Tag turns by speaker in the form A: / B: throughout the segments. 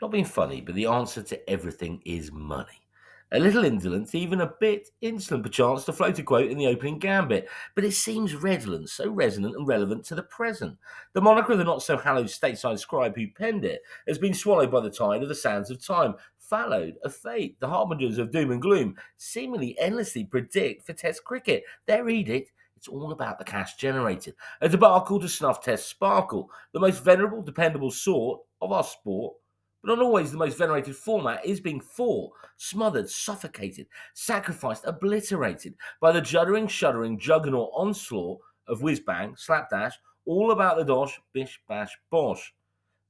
A: Not being funny, but the answer to everything is money. A little indolent, even a bit insolent perchance, to float a quote in the opening gambit, but it seems redolent, so resonant and relevant to the present. The moniker of the not so hallowed stateside scribe who penned it has been swallowed by the tide of the sands of time, fallowed of fate. The harbingers of doom and gloom seemingly endlessly predict for Test cricket. Their edict, it's all about the cash generated. A debacle to snuff Test sparkle, the most venerable, dependable sort of our sport, but not always the most venerated format, is being fought, smothered, suffocated, sacrificed, obliterated by the juddering, shuddering juggernaut onslaught of whiz bang, slapdash, all about the dosh, bish, bash, bosh.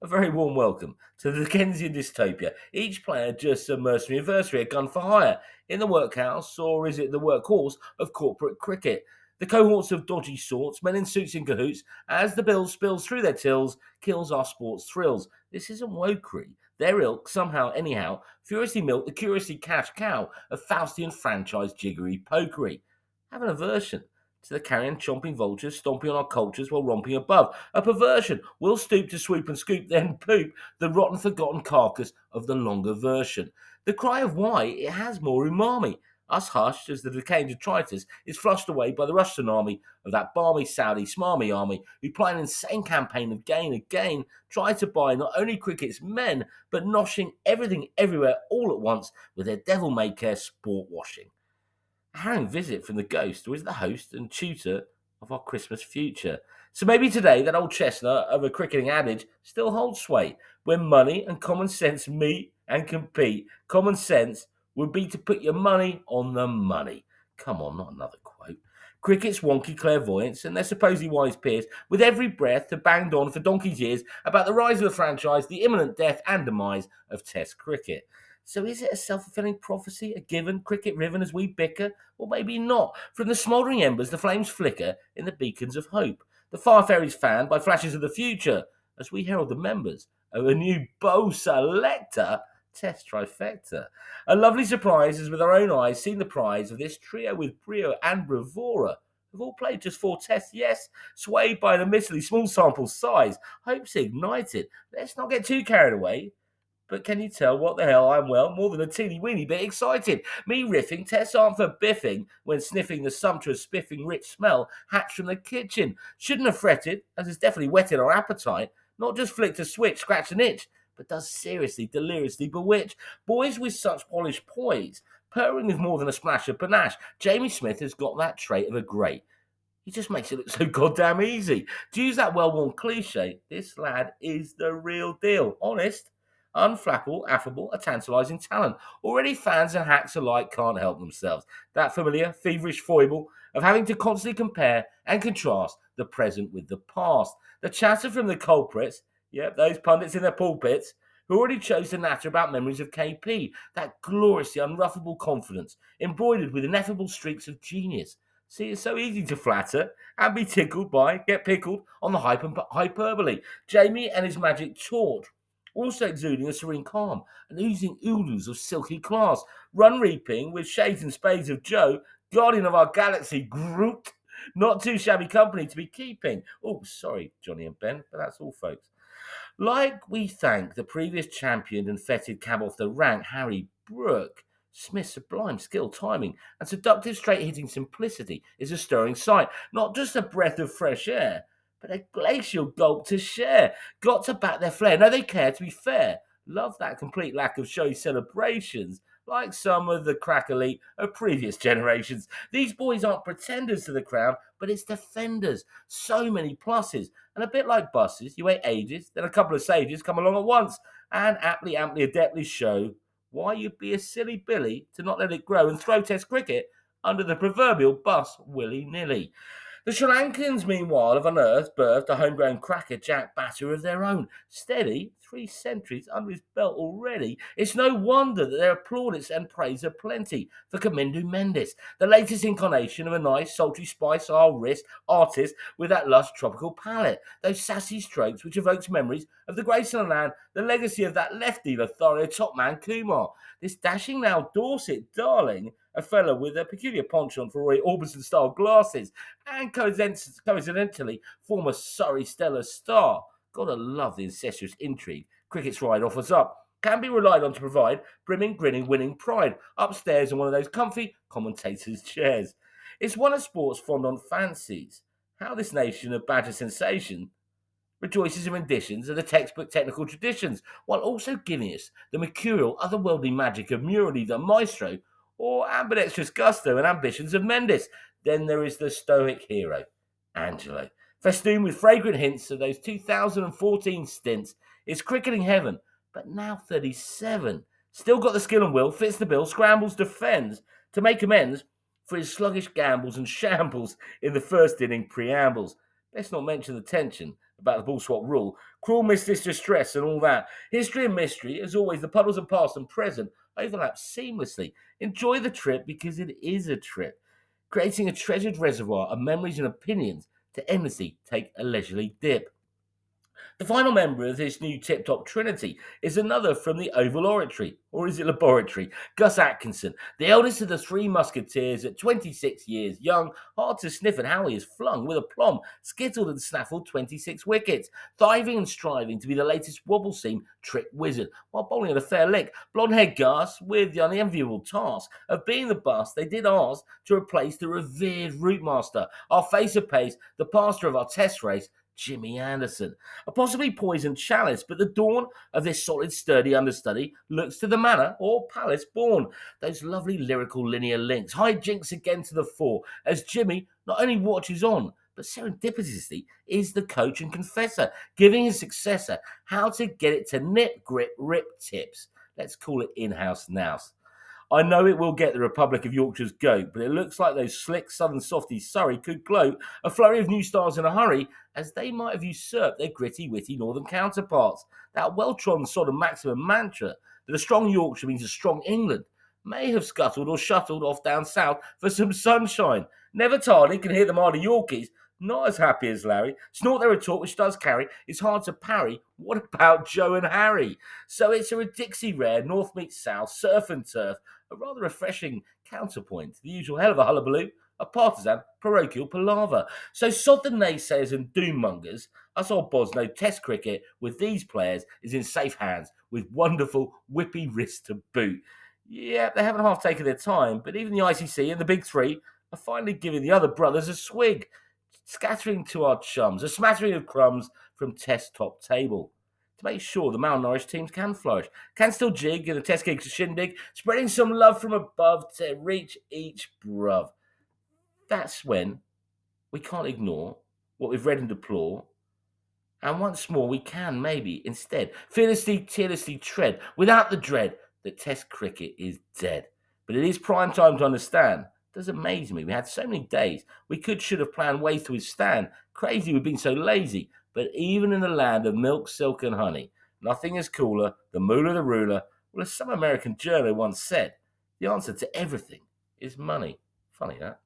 A: A very warm welcome to the Dickensian dystopia. Each player just a mercenary adversary, a gun for hire in the workhouse, or is it the workhorse of corporate cricket? The cohorts of dodgy sorts, men in suits in cahoots, as the bill spills through their tills, kills our sport's thrills. This isn't wokery. Their ilk, somehow, anyhow, furiously milk the curiously cash cow of Faustian franchise jiggery pokery. Have an aversion to the carrion chomping vultures stomping on our cultures while romping above. A perversion will stoop to swoop and scoop, then poop the rotten forgotten carcass of the longer version. The cry of why it has more umami. Us hushed as the decaying detritus is flushed away by the rush tsunami of that balmy Saudi smarmy army who plan an insane campaign of gain again, try to buy not only cricket's men, but noshing everything everywhere all at once with their devil-may-care sport washing. A harrowing visit from the ghost, or is the host and tutor of our Christmas future. So maybe today that old chestnut of a cricketing adage still holds sway. When money and common sense meet and compete, common sense would be to put your money on the money. Come on, not another quote. Cricket's wonky clairvoyance and their supposedly wise peers, with every breath, have banged on for donkey's years about the rise of the franchise, the imminent death and demise of Test cricket. So is it a self-fulfilling prophecy, a given, cricket riven as we bicker? Or maybe not. From the smouldering embers, the flames flicker in the beacons of hope. The fire fairies fanned by flashes of the future, as we herald the members of a new Bow Selector Test trifecta. A lovely surprise as with our own eyes seen the prize of this trio with brio and bravura. Have all played just 4 tests, yes, swayed by an admittedly small sample size. Hopes ignited. Let's not get too carried away. But can you tell what the hell I'm, well, more than a teeny weeny bit excited? Me riffing, tests aren't for biffing when sniffing the sumptuous, spiffing, rich smell hatched from the kitchen. Shouldn't have fretted, as it's definitely whetted our appetite. Not just flicked a switch, scratch an itch, but does seriously, deliriously bewitch. Boys with such polished poise, purring with more than a splash of panache. Jamie Smith has got that trait of a great. He just makes it look so goddamn easy. To use that well-worn cliche, this lad is the real deal. Honest, unflappable, affable, a tantalising talent. Already fans and hacks alike can't help themselves. That familiar, feverish foible of having to constantly compare and contrast the present with the past. The chatter from the culprits, yep, those pundits in their pulpits, who already chose to natter about memories of KP. That gloriously unruffable confidence, embroidered with ineffable streaks of genius. See, it's so easy to flatter and be tickled by, get pickled on the hyperbole. Jamie and his magic torch, also exuding a serene calm and oozing oodles of silky class. Run reaping with shades and spades of Joe, guardian of our galaxy, Groot. Not too shabby company to be keeping. Oh, sorry, Johnny and Ben, but that's all, folks. Like we thank the previous champion and feted cab off the rank, Harry Brooke, Smith's sublime skill, timing, and seductive straight-hitting simplicity is a stirring sight. Not just a breath of fresh air, but a glacial gulp to share. Got to back their flair. No, they care, to be fair. Love that complete lack of showy celebrations, like some of the crack elite of previous generations. These boys aren't pretenders to the crown, but it's defenders. So many pluses. And a bit like buses, you wait ages, then a couple of sages come along at once, and amply, adeptly show why you'd be a silly Billy to not let it grow and throw Test cricket under the proverbial bus willy-nilly. The Sri Lankans, meanwhile, have unearthed, birthed a homegrown cracker-jack batter of their own. Steady, 3 centuries under his belt already. It's no wonder that there are plaudits and praise aplenty for Kamindu Mendes, the latest incarnation of a nice, sultry spice artist with that lush tropical palate. Those sassy strokes which evokes memories of the Graceland land, the legacy of that lefty Lothario top man Kumar. This dashing now Dorset darling, a fellow with a peculiar penchant for Roy Orbison-style glasses, and coincidentally former Surrey Stellar star. Gotta love the incestuous intrigue cricket's ride offers up. can be relied on to provide brimming, grinning, winning pride upstairs in one of those comfy commentators' chairs. It's one of sport's fondant fancies. How this nation of badger sensation rejoices in renditions of the textbook technical traditions, while also giving us the mercurial, otherworldly magic of Murali the Maestro, or ambidextrous gusto and ambitions of Mendes. Then there is the stoic hero, Angelo, festooned with fragrant hints of those 2014 stints. It's cricketing heaven, but now 37. Still got the skill and will, fits the bill, scrambles, defends to make amends for his sluggish gambles and shambles in the first inning preambles. Let's not mention the tension about the ball swap rule, cruel mistress distress and all that. History and mystery, as always, the puddles of past and present overlap seamlessly. Enjoy the trip because it is a trip, creating a treasured reservoir of memories and opinions to endlessly take a leisurely dip. The final member of this new tip top trinity is another from the Oval Oratory, or is it Laboratory? Gus Atkinson, the eldest of the three musketeers at 26 years young, hard to sniff at how he is flung with aplomb, skittled and snaffled 26 wickets, thriving and striving to be the latest wobble seam trick wizard, while bowling at a fair lick. Blonde haired Gus, with the unenviable task of being the bust they did ask to replace the revered route master, our face of pace, the pastor of our test race, Jimmy Anderson. A possibly poisoned chalice, but the dawn of this solid, sturdy understudy looks to the manor or palace born. Those lovely lyrical linear links, high jinks again to the fore, as Jimmy not only watches on, but serendipitously is the coach and confessor, giving his successor how to get it to nip, grip, rip tips. Let's call it in-house nouse. I know it will get the Republic of Yorkshire's goat, but it looks like those slick southern softies Surrey could gloat a flurry of new stars in a hurry, as they might have usurped their gritty, witty northern counterparts. That well-trodden sort of maximum mantra that a strong Yorkshire means a strong England may have scuttled or shuttled off down south for some sunshine. Never tardy can hear the mighty Yorkies, not as happy as Larry, snort their retort which does carry. It's hard to parry. What about Joe and Harry? So it's a Dixie rare, north meets south, surf and turf, a rather refreshing counterpoint to the usual hell of a hullabaloo, a partisan, parochial palaver. So sod the naysayers and doommongers, us old bods know test cricket with these players is in safe hands with wonderful whippy wrists to boot. Yeah, they haven't half taken their time, but even the ICC and the big three are finally giving the other brothers a swig, scattering to our chums a smattering of crumbs from test top table to make sure the malnourished teams can flourish, can still jig in the test gigs shindig, spreading some love from above to reach each bruv. That's when we can't ignore what we've read and deplore, and once more we can maybe instead fearlessly, tearlessly tread without the dread that test cricket is dead. But it is prime time to understand. It does amaze me. We had so many days we should have planned ways to withstand. Crazy we've been so lazy. But even in the land of milk, silk, and honey, nothing is cooler than moolah the ruler. Well, as some American journal once said, the answer to everything is money. Funny that.